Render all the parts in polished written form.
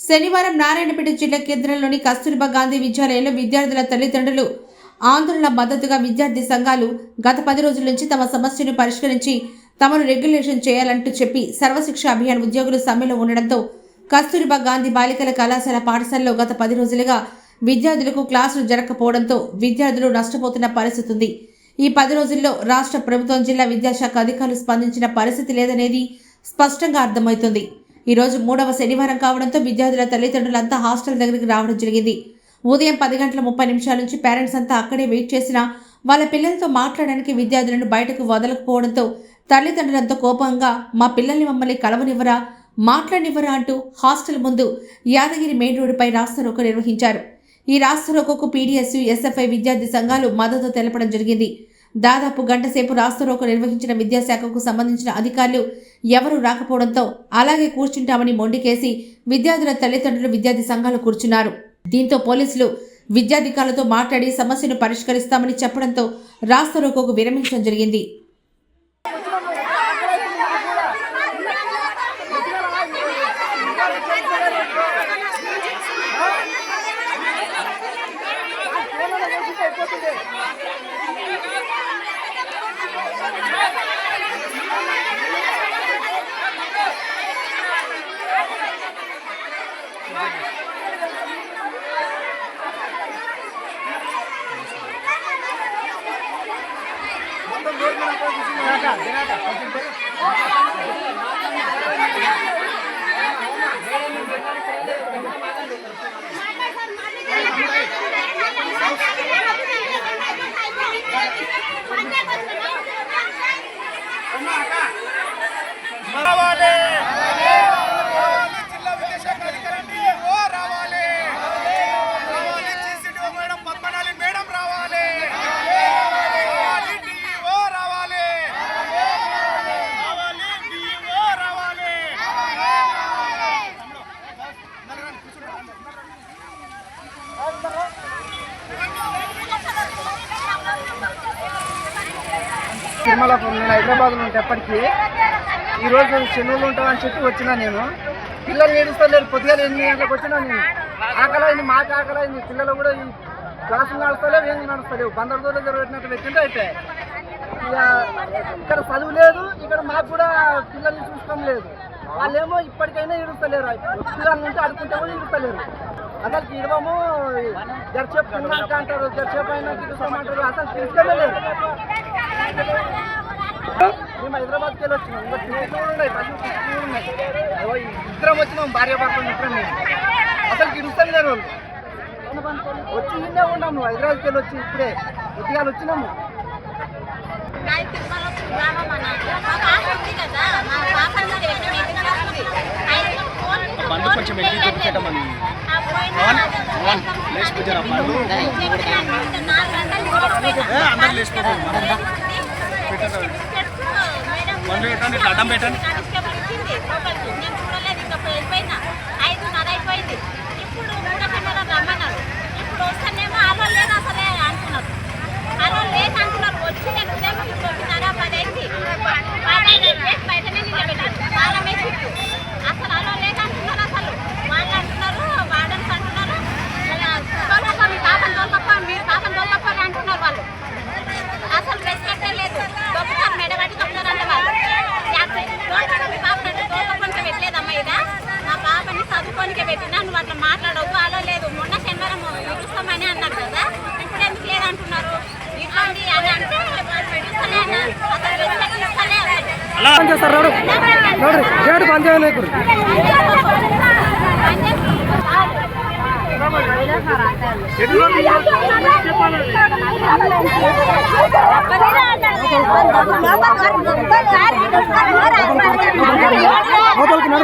శనివారం నారాయణపేట జిల్లా కేంద్రంలోని కస్తూర్బా గాంధీ విద్యాలయంలో విద్యార్థుల తల్లిదండ్రులు ఆందోళన మద్దతుగా విద్యార్థి సంఘాలు గత 10 రోజుల నుంచి తమ సమస్యను పరిష్కరించి తమను రెగ్యులేషన్ చేయాలంటూ చెప్పి సర్వశిక్ష అభియాన్ ఉద్యోగులు సమ్మెలో ఉండడంతో కస్తూర్బా గాంధీ బాలికల కళాశాల పాఠశాలలో గత 10 రోజులుగా విద్యార్థులకు క్లాసులు జరగకపోవడంతో విద్యార్థులు నష్టపోతున్న పరిస్థితి ఉంది. ఈ 10 రోజుల్లో రాష్ట్ర ప్రభుత్వం జిల్లా విద్యాశాఖ అధికారులు స్పందించిన పరిస్థితి లేదనేది స్పష్టంగా అర్థమవుతుంది. ఈ రోజు 3వ శనివారం కావడంతో విద్యార్థుల తల్లిదండ్రులంతా హాస్టల్ దగ్గరికి రావడం జరిగింది. ఉదయం 10:30 నుంచి పేరెంట్స్ అంతా అక్కడే వెయిట్ చేసినా వాళ్ళ పిల్లలతో మాట్లాడడానికి విద్యార్థులను బయటకు వదలకపోవడంతో తల్లిదండ్రులంతా కోపంగా మా పిల్లల్ని మమ్మల్ని కలవనివ్వరా, మాట్లాడనివ్వరా అంటూ హాస్టల్ ముందు యాదగిరి మెయిన్ రోడ్డుపై రాస్తారోకో నిర్వహించారు. ఈ రాస్తారోకోకు పీడీఎస్యు, ఎస్ఎఫ్ఐ విద్యార్థి సంఘాలు మద్దతు తెలపడం జరిగింది. దాదాపు గంట సేపు రాస్తారోకో నిర్వహించిన విద్యాశాఖకు సంబంధించిన అధికారులు ఎవరూ రాకపోవడంతో అలాగే కూర్చుంటామని మొండికేసి విద్యార్థుల తల్లిదండ్రులు విద్యార్థి సంఘాలు కూర్చున్నారు. దీంతో పోలీసులు విద్యాధికారులతో మాట్లాడి సమస్యను పరిష్కరిస్తామని చెప్పడంతో రాస్తారోకోకు విరమించడం జరిగింది. తిరుమలకు నేను హైదరాబాద్లో ఉంటే ఎప్పటికీ ఈరోజు చెన్నూరులో ఉంటామని చెప్పి వచ్చినా. నేను పిల్లలు ఏడుస్తలేరు. పొద్దుగా 8 గంటలకు వచ్చినా. నేను ఆకలైంది, మాకు ఆకలైంది. పిల్లలు కూడా ఈ క్లాసులు నడుస్తలేవు, ఏం నడుస్తలేవు. 15 రోజులు జరగబెట్టినట్టు పెట్టింటే అయిపోయాయి. ఇక ఇక్కడ చదువు లేదు, ఇక్కడ మాకు కూడా పిల్లల్ని చూసుకోవడం లేదు. వాళ్ళేమో ఇప్పటికైనా ఏడుస్తలేరు. పిల్లల నుంచి అడుకుంటే కూడా ఏడుస్తలేరు. అసలు ఇవ్వము, జరసేపు తిన్నాక అంటారు, జరసేపు అయినా తీసుకోమంటారు. అసలు తీసుకోలేదు. మేము హైదరాబాద్కి వెళ్ళి వచ్చినాం. ఇంకా టికెట్లు ఉన్నాయి, బస్సు టికెట్లు ఉన్నాయి. ఇద్దరం వచ్చినాం, భార్య భర్తలు ఇద్దరం. మేము అసలు ఇరుస్తాం లేరు. వచ్చి నిన్నే ఉన్నాము. హైదరాబాద్కి వెళ్ళి వచ్చి ఇప్పుడే ఉద్యోగాలు వచ్చినాము. కొంచెం చూపించటమని అందరు లేచిపోతారు. అడ్డం పెట్టండి. ఇప్పుడు రమ్మన్నారు. ఇప్పుడు వస్తానేమో అలో లేదు అసలే అంటున్నారు. అలో లేదు అంటున్నారు. వచ్చి నేను ఉదయం 9:30, 10 బయటనే నిలబెట్టారు. చాలా వేసి అసలు అలో లేదు అంటున్నారు. అసలు వాళ్ళు అంటున్నారు, వాడన్స్ అంటున్నారు, మీ పాపం తోలుకపో, మీరు పాపం తోలుకపోని అంటున్నారు. వాళ్ళు అసలు రెస్పెక్టే లేదు. దొక్కుతారు, మెడబట్టి దొక్కుతారంటే వాళ్ళు. మీ పాపని అంటే తోలుకపోనికే పెట్టలేదమ్మా. ఇదా నా పాపని చదువుకోనికే పెట్టినా. నువ్వు అట్లా మాట్లాడవద్దు, అలో లేదు. మొన్న శనివారం ఇరుస్తామని అన్నారు కదా, ఇప్పుడు ఎందుకు లేదంటున్నారు? ఇవ్వండి అని అంటే ఇస్తలేనా? అసలు రెస్పెక్ట్ ఇస్తలే.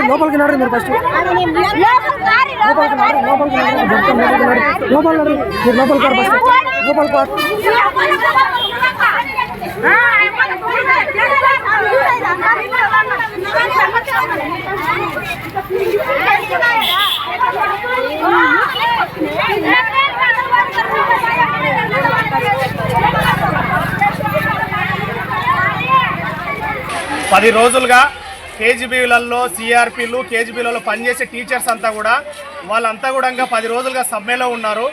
లోపలికి నడు. మీరు ఫస్ట్ పది రోజులుగా కేజీబీలలో సిఆర్పీలు కేజీబీలలో పనిచేసే టీచర్స్ అంతా కూడా వాళ్ళంతా కూడా 10 రోజులుగా సమ్మెలో ఉన్నారు.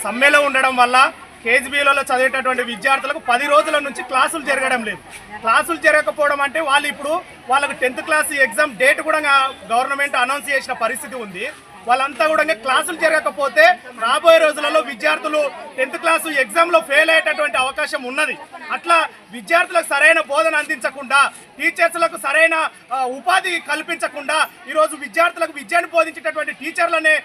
సమ్మెలో ఉండడం వల్ల కేజీబీలలో చదివేటటువంటి విద్యార్థులకు 10 రోజుల నుంచి క్లాసులు జరగడం లేదు. క్లాసులు జరగకపోవడం అంటే వాళ్ళు ఇప్పుడు వాళ్ళకు 10th క్లాస్ ఎగ్జామ్ డేట్ కూడా గవర్నమెంట్ అనౌన్స్ చేసిన పరిస్థితి ఉంది. వాళ్ళంతా కూడా క్లాసులు జరగకపోతే రాబోయే రోజులలో విద్యార్థులు 10th క్లాసు ఎగ్జామ్లో ఫెయిల్ అయ్యేటటువంటి అవకాశం ఉన్నది. అట్లా విద్యార్థులకు సరైన బోధన అందించకుండా టీచర్స్లకు సరైన ఉపాధి కల్పించకుండా ఈరోజు విద్యార్థులకు విద్యను బోధించేటటువంటి టీచర్లనే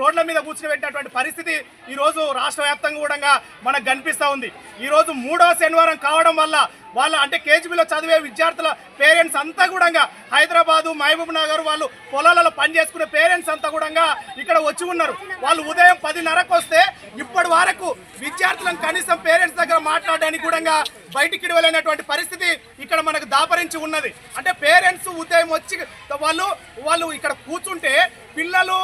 రోడ్ల మీద కూర్చోబెట్టినటువంటి పరిస్థితి ఈరోజు రాష్ట్ర వ్యాప్తంగా కూడా మనకు కనిపిస్తూ ఉంది. ఈరోజు 3వ శనివారం కావడం వల్ల వాళ్ళ అంటే కేజీబీలో చదివే విద్యార్థుల పేరెంట్స్ అంతా కూడా హైదరాబాదు మహబూబ్ నగర్ వాళ్ళు పొలాలలో పనిచేసుకునే పేరెంట్స్ అంతా కూడా ఇక్కడ వచ్చి ఉన్నారు. వాళ్ళు ఉదయం 10:30కు వస్తే ఇప్పటి వరకు విద్యార్థులను కనీసం పేరెంట్స్ దగ్గర మాట్లాడడానికి కూడా బయటికి వెళ్ళినటువంటి పరిస్థితి ఇక్కడ మనకు దాపరించి ఉన్నది. అంటే పేరెంట్స్ ఉదయం వచ్చి వాళ్ళు ఇక్కడ కూర్చుంటే పిల్లలు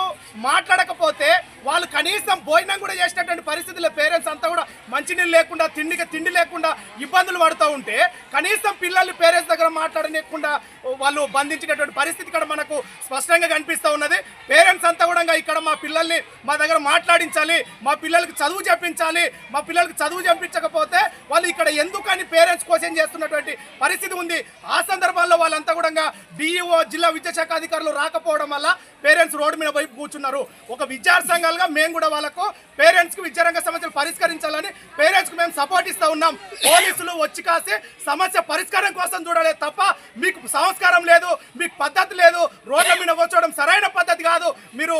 మాట్లాడకపోతే వాళ్ళు కనీసం భోజనం కూడా చేసేటటువంటి పరిస్థితుల్లో పేరెంట్స్ అంతా కూడా మంచినీళ్ళు లేకుండా తిండి లేకుండా ఇబ్బందులు పడుతూ ఉంటే కనీసం పిల్లల్ని పేరెంట్స్ దగ్గర మాట్లాడలేకుండా వాళ్ళు బంధించేటటువంటి పరిస్థితి ఇక్కడ మనకు స్పష్టంగా కనిపిస్తూ ఉన్నది. పేరెంట్స్ అంతా కూడా ఇక్కడ మా పిల్లల్ని మా దగ్గర మాట్లాడించాలి, మా పిల్లలకి చదువు చెప్పించాలి, మా పిల్లలకి చదువు చెప్పించకపోతే వాళ్ళు ఇక్కడ ఎందుకని పేరెంట్స్ క్వశ్చన్ చేస్తున్నటువంటి పరిస్థితి ఉంది. ఆ సందర్భాల్లో వాళ్ళంతా కూడా డిఈఓ జిల్లా విద్యాశాఖ అధికారులు రాకపోవడం వల్ల పేరెంట్స్ రోడ్డు మీద వైపు కూర్చున్నారు. ఒక విద్యార్థి సంఘాలుగా మేము కూడా వాళ్ళకు పేరెంట్స్కి విద్యారంగ సమస్యలు పరిష్కరించాలని పేరెంట్స్కి మేము సపోర్ట్ ఇస్తూ ఉన్నాం. పోలీసులు వచ్చి కాసి సమస్య పరిష్కారం కోసం చూడలేదు తప్ప మీకు సంస్కారం లేదు, మీకు పద్ధతి లేదు, రోడ్ల మీద కూర్చోవడం సరైన పద్ధతి కాదు. మీరు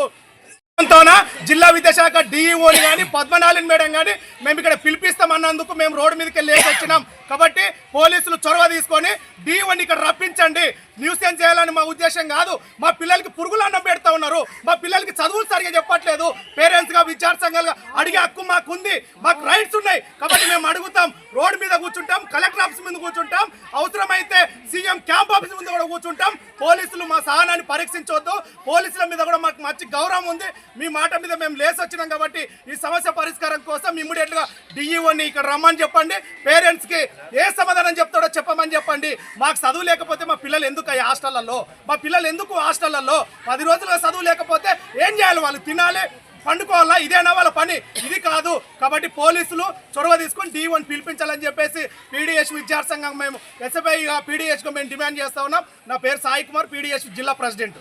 జిల్లా విద్యాశాఖ డిఈఓని కానీ పద్మనాలిని మేడం కానీ మేము ఇక్కడ పిలిపిస్తామన్నందుకు మేము రోడ్డు మీదకి లేచి వచ్చినాం. కాబట్టి పోలీసులు చొరవ తీసుకొని డిఈఓని ఇక్కడ రప్పించండి. న్యూసెన్స్ చేయాలని మా ఉద్దేశం కాదు. మా పిల్లలకి పురుగులు అన్నం పెడతా ఉన్నారు, మా పిల్లలకి చదువులు సరిగా చెప్పట్లేదు. పేరెంట్స్గా విద్యార్థి సంఘాలుగా అడిగే హక్కు మాకు ఉంది, మాకు రైట్స్ ఉన్నాయి. కాబట్టి మేము అడుగుతాం, రోడ్డు మీద కూర్చుంటాం, కలెక్టర్ ఆఫీస్ ముందు కూర్చుంటాం, అవసరమైతే సీఎం క్యాంప్ ఆఫీస్ ముందు కూడా కూర్చుంటాం. పోలీసులు మా సహనాన్ని పరీక్షించవద్దు. పోలీసుల మీద కూడా మాకు మంచి గౌరవం ఉంది. మీ మాట మీద మేము లేసి వచ్చినాం కాబట్టి ఈ సమస్య పరిష్కారం కోసం ఇమ్మీడియట్గా డిఈఓని ఇక్కడ రమ్మని చెప్పండి. పేరెంట్స్కి ఏ సమాధానం చెప్తాడో చెప్పమని చెప్పండి. మాకు చదువు లేకపోతే మా పిల్లలు ఎందుకు హాస్టళ్లలో, మా పిల్లలు ఎందుకు హాస్టళ్లలో 10 రోజులుగా చదువు లేకపోతే ఏం చేయాలి? వాళ్ళు తినాలి, పండుకోవాలా? ఇదేనా వాళ్ళ పని? ఇది కాదు. కాబట్టి పోలీసులు చొరవ తీసుకొని డిఈఓని పిలిపించాలని చెప్పేసి పీడీఎస్ విద్యార్థి సంఘం మేము ఎస్ఎఫ్ఐగా పీడీఎస్గా మేము డిమాండ్ చేస్తా ఉన్నాం. నా పేరు సాయి కుమార్, పీడీఎస్ జిల్లా ప్రెసిడెంట్.